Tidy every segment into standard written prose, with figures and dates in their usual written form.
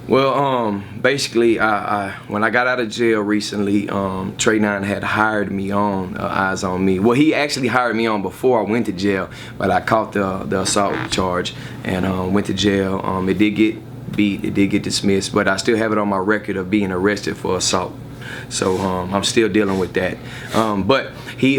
Well, basically, I when I got out of jail recently, Trey 9 had hired me on Eyes on Me. Well, he actually hired me on before I went to jail, but I caught the assault charge and went to jail. It did get beat, it did get dismissed, but I still have it on my record of being arrested for assault. So I'm still dealing with that. But he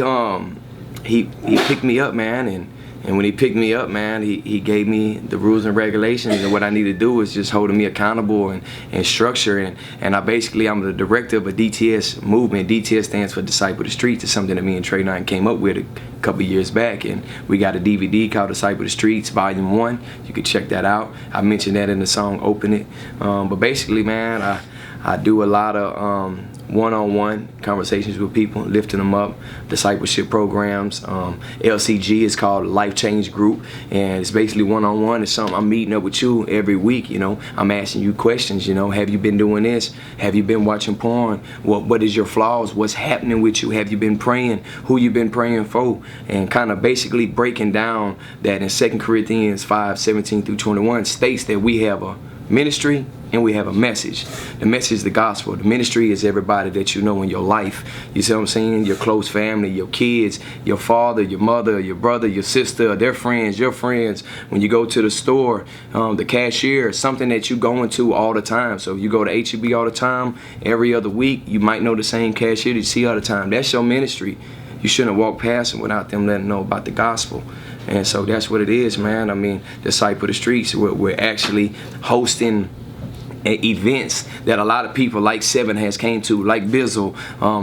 picked me up, man, and when he picked me up, man, he gave me the rules and regulations, and what I need to do is just holding me accountable and structure. And I'm the director of a DTS movement. DTS stands for Disciple the Streets. It's something that me and Trey 9 came up with a couple years back, and we got a DVD called Disciple the Streets Volume 1. You can check that out. I mentioned that in the song Open It. But basically, man, I do a lot of one-on-one conversations with people, lifting them up, discipleship programs. LCG is called Life Change Group, and it's basically one-on-one. It's something I'm meeting up with you every week. I'm asking you questions. Have you been doing this? Have you been watching porn? What is your flaws? What's happening with you? Have you been praying? Who you been praying for? And kind of basically breaking down that in 2 Corinthians 5:17-21 states that we have a ministry and we have a message. The message is the gospel. The ministry is everybody that you know in your life. You see what I'm saying? Your close family, your kids, your father, your mother, your brother, your sister, their friends, your friends. When you go to the store, the cashier, something that you going to all the time. So if you go to H-E-B all the time, every other week, you might know the same cashier that you see all the time. That's your ministry. You shouldn't walk past them without them letting know about the gospel. And so that's what it is, man. I mean, Disciple the Streets, we're actually hosting events that a lot of people like Seven has came to, like Bizzle,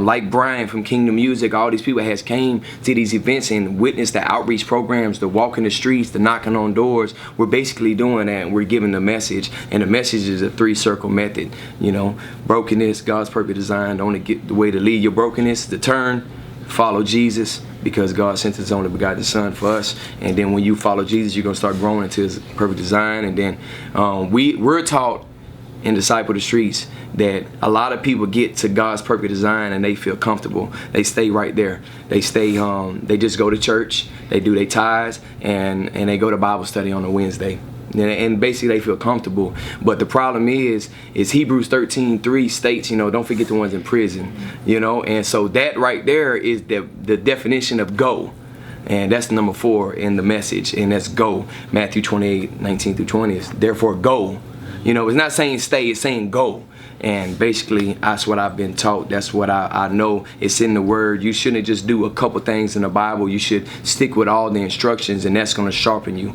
like Brian from Kingdom Music. All these people has came to these events and witnessed the outreach programs, the walking the streets, the knocking on doors. We're basically doing that, and we're giving the message, and the message is a 3-circle method. Brokenness, God's perfect design. Only get the way to lead your brokenness, to turn, follow Jesus, because God sent His only begotten Son for us. And then when you follow Jesus, you're gonna start growing into His perfect design. And then we're taught in Disciple the Streets that a lot of people get to God's perfect design and they feel comfortable. They stay right there. They stay they just go to church, they do their tithes, and they go to Bible study on a Wednesday. And basically they feel comfortable. But the problem is Hebrews 13:3 states, don't forget the ones in prison. And so that right there is the definition of go. And that's number 4 in the message, and that's go. Matthew 28:19-20 is therefore go. It's not saying stay, it's saying go. And basically, that's what I've been taught. That's what I know. It's in the Word. You shouldn't just do a couple things in the Bible. You should stick with all the instructions, and that's going to sharpen you.